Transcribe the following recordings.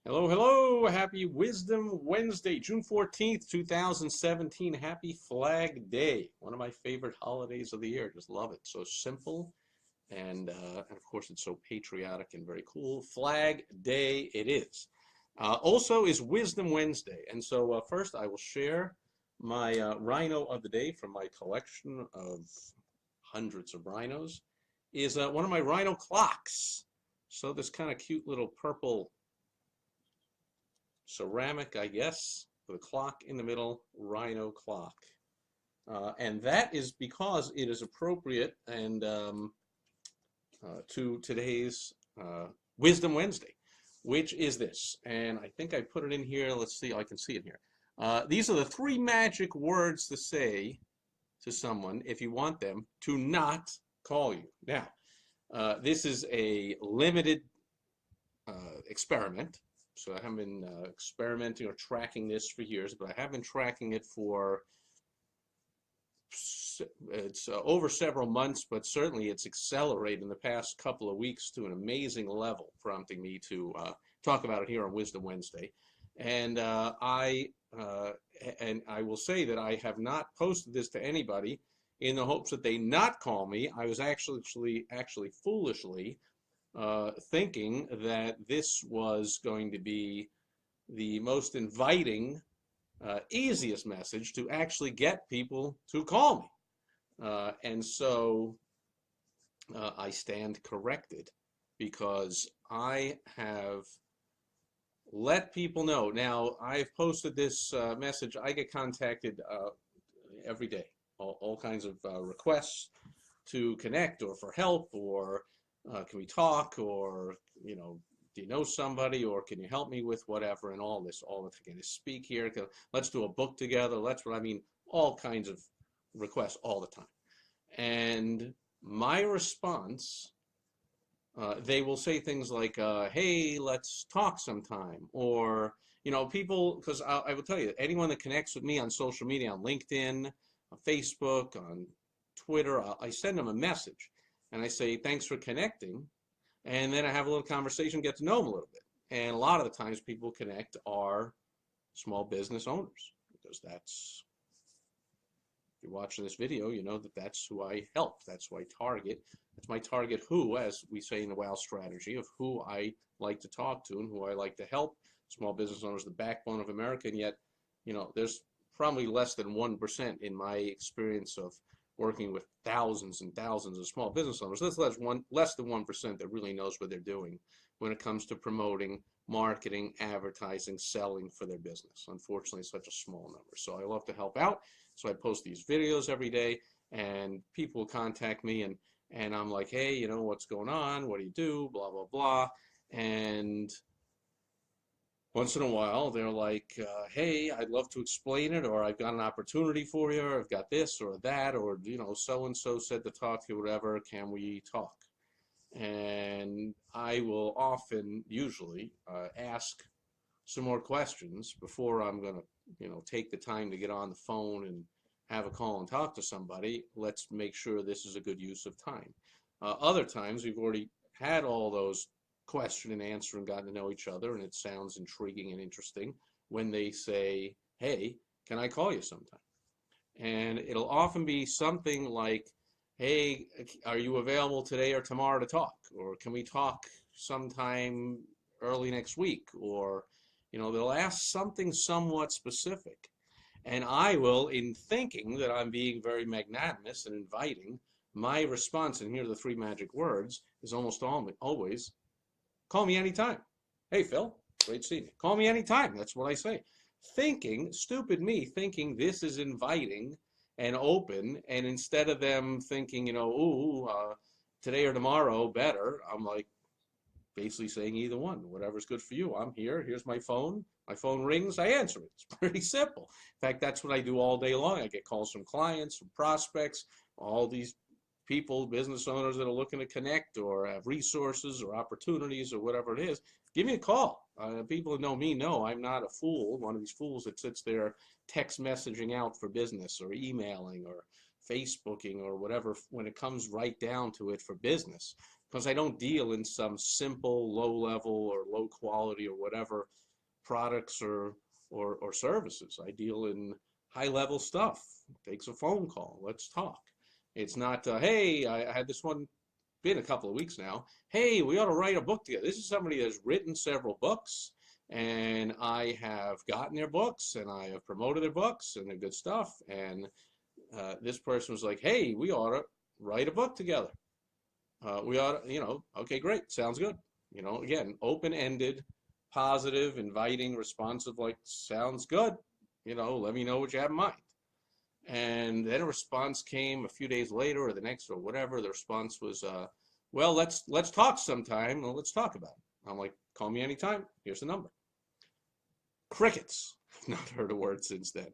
Hello, hello. Happy Wisdom Wednesday, June 14th, 2017. Happy Flag Day. One of my favorite holidays of the year. Just love it. So simple and of course it's so patriotic and very cool. Flag Day it is. Also is Wisdom Wednesday. And so first I will share my rhino of the day from my collection of hundreds of rhinos is one of my rhino clocks. So this kind of cute little purple ceramic, I guess, with a clock in the middle, rhino clock. And that is because it is appropriate and to today's Wisdom Wednesday, which is this. And I think I put it in here. Let's see, I can see it here. These are the three magic words to say to someone if you want them to not call you. Now, this is a limited experiment. So I haven't been experimenting or tracking this for years, but I have been tracking it for it's over several months, but certainly it's accelerated in the past couple of weeks to an amazing level, prompting me to talk about it here on Wisdom Wednesday. And I will say that I have not posted this to anybody in the hopes that they not call me. I was actually foolishly thinking that this was going to be the most inviting, easiest message to actually get people to call me. And so I stand corrected because I have let people know. Now, I've posted this message. I get contacted every day, all kinds of requests to connect or for help or can we talk or, do you know somebody or can you help me with whatever and all this, can you speak here? Let's do a book together. All kinds of requests all the time. And my response, they will say things like, hey, let's talk sometime. Or, people, because I will tell you, anyone that connects with me on social media, on LinkedIn, on Facebook, on Twitter, I send them a message. And I say, thanks for connecting. And then I have a little conversation, get to know them a little bit. And a lot of the times people connect are small business owners because that's, if you watch this video, you know that that's who I help. That's who I target. That's my target who, as we say in the WOW strategy, of who I like to talk to and who I like to help. Small business owners, the backbone of America, and yet, there's probably less than 1% in my experience of working with thousands and thousands of small business owners. That's less than 1% that really knows what they're doing when it comes to promoting, marketing, advertising, selling for their business. Unfortunately, it's such a small number. So I love to help out. So I post these videos every day, and people contact me, and I'm like, hey, what's going on? What do you do? Blah, blah, blah. And once in a while, they're like, hey, I'd love to explain it, or I've got an opportunity for you, or I've got this or that, or, so-and-so said to talk to you, whatever, can we talk? And I will often, usually, ask some more questions before I'm going to, take the time to get on the phone and have a call and talk to somebody. Let's make sure this is a good use of time. Other times, we've already had all those question and answer and gotten to know each other, and it sounds intriguing and interesting when they say, hey, can I call you sometime? And it'll often be something like, hey, are you available today or tomorrow to talk? Or can we talk sometime early next week? Or, they'll ask something somewhat specific. And I will, in thinking that I'm being very magnanimous and inviting, my response, and here are the three magic words, is almost always, call me anytime. Hey, Phil, great seeing you. Call me anytime. That's what I say. Thinking, stupid me, thinking this is inviting and open, and instead of them thinking, today or tomorrow, better, I'm like basically saying either one. Whatever's good for you. I'm here. Here's my phone. My phone rings. I answer it. It's pretty simple. In fact, that's what I do all day long. I get calls from clients, from prospects, all these people, business owners that are looking to connect or have resources or opportunities or whatever it is. Give me a call. People who know me know I'm not a fool, one of these fools that sits there text messaging out for business or emailing or Facebooking or whatever when it comes right down to it for business. because I don't deal in some simple, low level or low quality or whatever products or services. I deal in high level stuff. Takes a phone call. Let's talk. It's not, hey, I had this one, been a couple of weeks now. Hey, we ought to write a book together. This is somebody that's written several books, and I have gotten their books, and I have promoted their books, and they're good stuff. And this person was like, hey, we ought to write a book together. We ought to, okay, great, sounds good. Again, open-ended, positive, inviting, responsive, like, sounds good. Let me know what you have in mind. And then a response came a few days later or the next or whatever. The response was, well, let's talk sometime. Well, let's talk about it. I'm like, call me anytime. Here's the number. Crickets. I've not heard a word since then.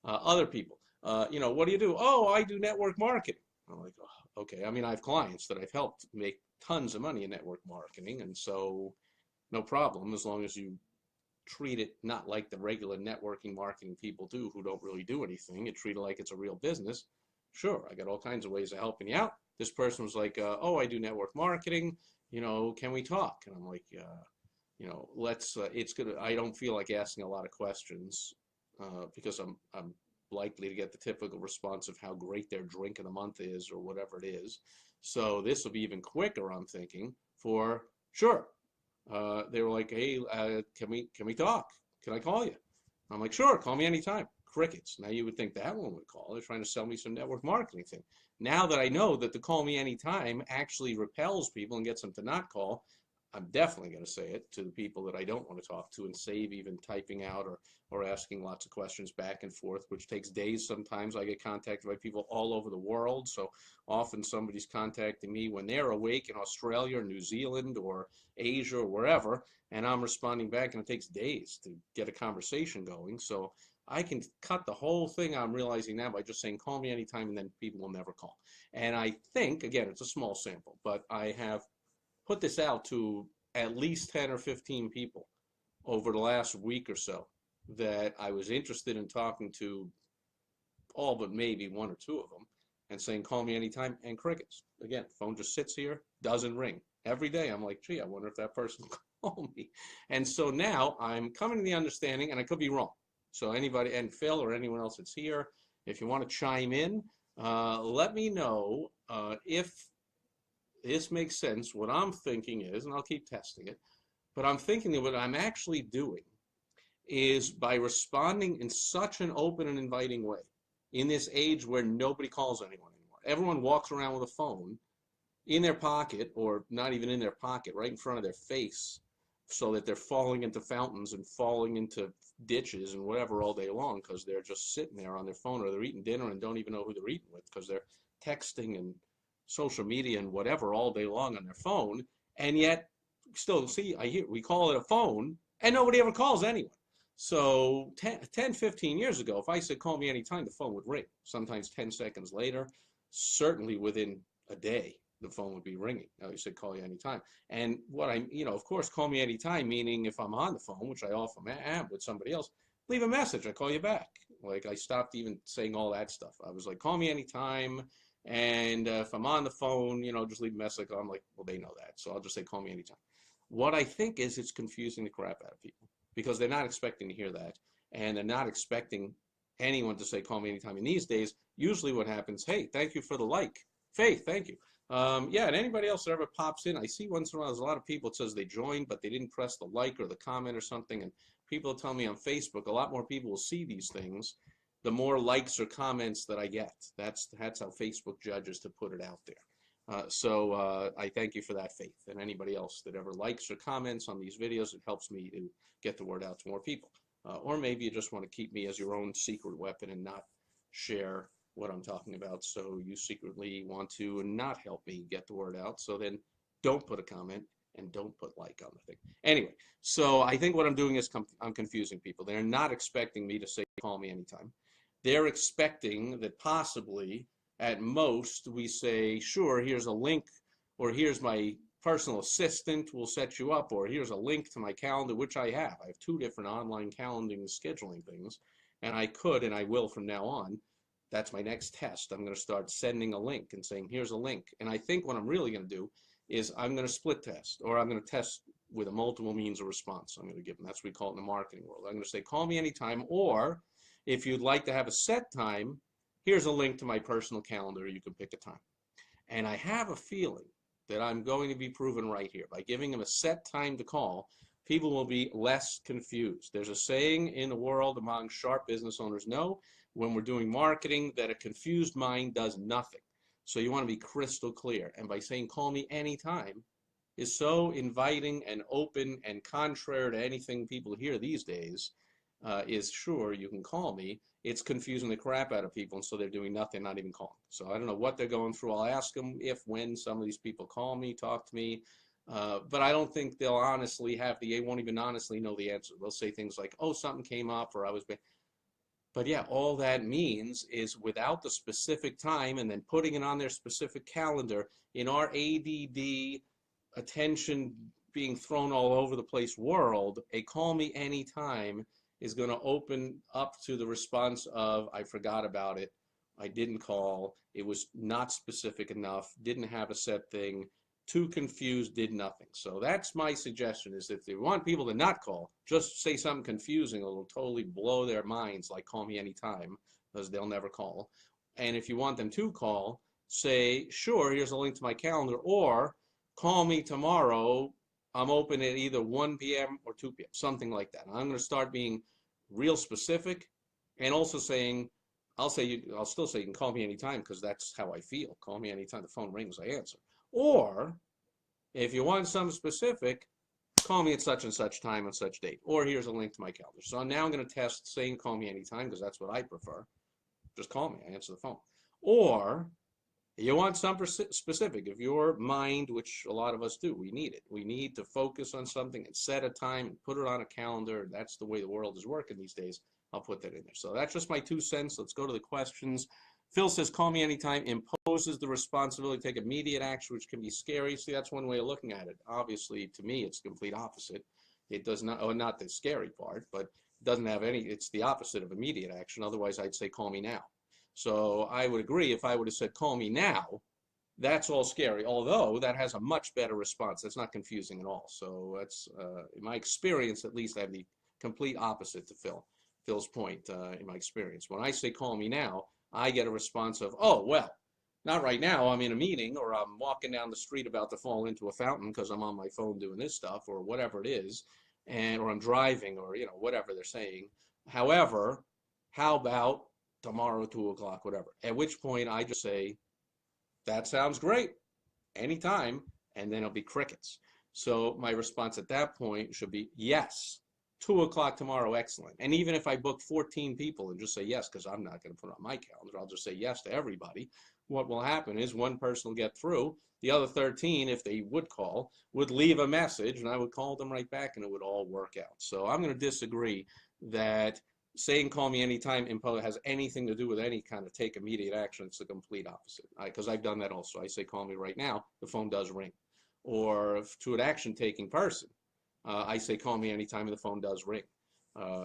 Other people, what do you do? Oh, I do network marketing. I'm like, oh, okay. I mean, I have clients that I've helped make tons of money in network marketing, and so no problem as long as you treat it not like the regular networking marketing people do who don't really do anything. You treat it like it's a real business. Sure, I got all kinds of ways of helping you out. This person was like, oh, I do network marketing. Can we talk? And I'm like, let's, it's good. I don't feel like asking a lot of questions because I'm likely to get the typical response of how great their drink of the month is or whatever it is. So this will be even quicker, I'm thinking, for sure. They were like, hey, can we talk? Can I call you? I'm like, sure, call me anytime. Crickets. Now you would think that one would call. They're trying to sell me some network marketing thing. Now that I know that the call me anytime actually repels people and gets them to not call, I'm definitely going to say it to the people that I don't want to talk to and save even typing out or asking lots of questions back and forth, which takes days sometimes. I get contacted by people all over the world, so often somebody's contacting me when they're awake in Australia or New Zealand or Asia or wherever, and I'm responding back, and it takes days to get a conversation going. So I can cut the whole thing, I'm realizing now, by just saying call me anytime, and then people will never call. And I think, again, it's a small sample, but I have put this out to at least 10 or 15 people over the last week or so that I was interested in talking to, all but maybe one or two of them, and saying call me anytime, and crickets. Again, phone just sits here, doesn't ring. Every day I'm like, gee, I wonder if that person will call me. And so now I'm coming to the understanding, and I could be wrong. So anybody, and Phil or anyone else that's here, if you want to chime in, let me know if this makes sense. What I'm thinking is, and I'll keep testing it, but I'm thinking that what I'm actually doing is by responding in such an open and inviting way in this age where nobody calls anyone anymore. Everyone walks around with a phone in their pocket, or not even in their pocket, right in front of their face, so that they're falling into fountains and falling into ditches and whatever all day long because they're just sitting there on their phone, or they're eating dinner and don't even know who they're eating with because they're texting and social media and whatever all day long on their phone. And yet still, see, we call it a phone, and nobody ever calls anyone. So 10, 15 years ago, if I said call me anytime, the phone would ring. Sometimes 10 seconds later, certainly within a day, the phone would be ringing. Now you said call you anytime. And what of course, call me anytime, meaning if I'm on the phone, which I often am with somebody else, leave a message, I call you back. Like, I stopped even saying all that stuff. I was like, call me anytime. And if I'm on the phone, just leave a message. I'm like, well, they know that. So I'll just say, call me anytime. What I think is it's confusing the crap out of people because they're not expecting to hear that. And they're not expecting anyone to say, call me anytime. And these days, usually what happens, hey, thank you for the like. Faith, thank you. Yeah, and anybody else that ever pops in, I see once in a while, there's a lot of people, it says they joined, but they didn't press the like or the comment or something. And people tell me on Facebook, a lot more people will see these things the more likes or comments that I get. That's how Facebook judges to put it out there. So I thank you for that, Faith, and anybody else that ever likes or comments on these videos. It helps me to get the word out to more people. Or maybe you just want to keep me as your own secret weapon and not share what I'm talking about. So you secretly want to not help me get the word out. So then don't put a comment and don't put like on the thing. Anyway, so I think what I'm doing is I'm confusing people. They're not expecting me to say call me anytime. They're expecting that possibly, at most, we say, sure, here's a link, or here's my personal assistant, we'll set you up, or here's a link to my calendar, which I have. I have 2 different online calendaring scheduling things, and I could, and I will from now on. That's my next test. I'm going to start sending a link and saying, here's a link. And I think what I'm really going to do is I'm going to split test, or I'm going to test with a multiple means of response. I'm going to give them, that's what we call it in the marketing world. I'm going to say, call me anytime, or if you'd like to have a set time, here's a link to my personal calendar. You can pick a time. And I have a feeling that I'm going to be proven right here. By giving them a set time to call, people will be less confused. There's a saying in the world among sharp business owners know, when we're doing marketing, that a confused mind does nothing. So you want to be crystal clear. And by saying, call me anytime, is so inviting and open and contrary to anything people hear these days, is sure, you can call me. It's confusing the crap out of people, and so they're doing nothing, not even calling. So I don't know what they're going through. I'll ask them if, when some of these people call me, talk to me, but I don't think they'll honestly have they won't even honestly know the answer. They'll say things like, oh, something came up, or I was, but yeah, all that means is without the specific time and then putting it on their specific calendar. In our ADD, attention being thrown all over the place world, a call me anytime is going to open up to the response of, I forgot about it, I didn't call, it was not specific enough, didn't have a set thing, too confused, did nothing. So that's my suggestion, is if they want people to not call, just say something confusing, it'll totally blow their minds, like call me anytime, because they'll never call. And if you want them to call, say, sure, here's a link to my calendar, or call me tomorrow, I'm open at either 1 p.m. or 2 p.m., something like that. I'm going to start being real specific, and also saying, I'll still say you can call me anytime, because that's how I feel. Call me anytime. The phone rings, I answer. Or if you want something specific, call me at such and such time and such date. Or here's a link to my calendar. So now I'm going to test saying call me anytime, because that's what I prefer. Just call me. I answer the phone. Or you want something specific. If your mind, which a lot of us do, we need it. We need to focus on something and set a time and put it on a calendar. That's the way the world is working these days. I'll put that in there. So that's just my 2 cents. Let's go to the questions. Phil says, call me anytime imposes the responsibility to take immediate action, which can be scary. See, that's one way of looking at it. Obviously, to me, it's the complete opposite. It does not, or not the scary part, but it doesn't have any, it's the opposite of immediate action. Otherwise, I'd say, call me now. So I would agree if I would have said, call me now, that's all scary, although that has a much better response. That's not confusing at all. So that's, in my experience, at least, I have the complete opposite to Phil's point in my experience. When I say, call me now, I get a response of, oh, well, not right now, I'm in a meeting, or I'm walking down the street about to fall into a fountain because I'm on my phone doing this stuff, or whatever it is, or I'm driving, or, whatever they're saying. However, how about tomorrow, 2 o'clock, whatever. At which point I just say, that sounds great, anytime, and then it'll be crickets. So my response at that point should be, yes, 2 o'clock tomorrow, excellent. And even if I book 14 people and just say yes, because I'm not going to put it on my calendar, I'll just say yes to everybody, what will happen is one person will get through. The other 13, if they would call, would leave a message, and I would call them right back, and it would all work out. So I'm going to disagree that saying call me anytime has anything to do with any kind of take immediate action. It's the complete opposite, because I've done that also. I say call me right now, the phone does ring. Or to an action taking person, I say call me anytime and the phone does ring.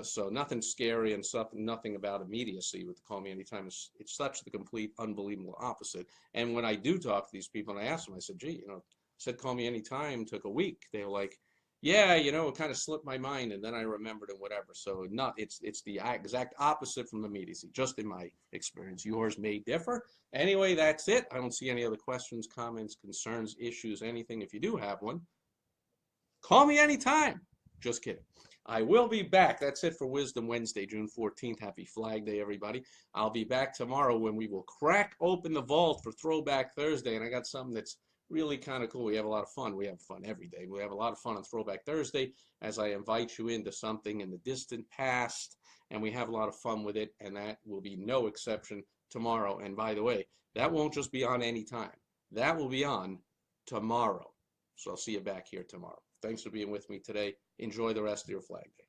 So nothing scary and nothing about immediacy with the call me anytime. It's such the complete unbelievable opposite. And when I do talk to these people and I ask them, I said, gee, said call me anytime, took a week. They were like, yeah, it kind of slipped my mind, and then I remembered and whatever. So it's the exact opposite from immediacy, just in my experience. Yours may differ. Anyway, that's it. I don't see any other questions, comments, concerns, issues, anything. If you do have one, call me anytime. Just kidding. I will be back. That's it for Wisdom Wednesday, June 14th. Happy Flag Day, everybody. I'll be back tomorrow when we will crack open the vault for Throwback Thursday, and I got something that's really kind of cool. We have a lot of fun. We have fun every day. We have a lot of fun on Throwback Thursday as I invite you into something in the distant past, and we have a lot of fun with it, and that will be no exception tomorrow. And by the way, that won't just be on any time. That will be on tomorrow. So I'll see you back here tomorrow. Thanks for being with me today. Enjoy the rest of your Flag Day.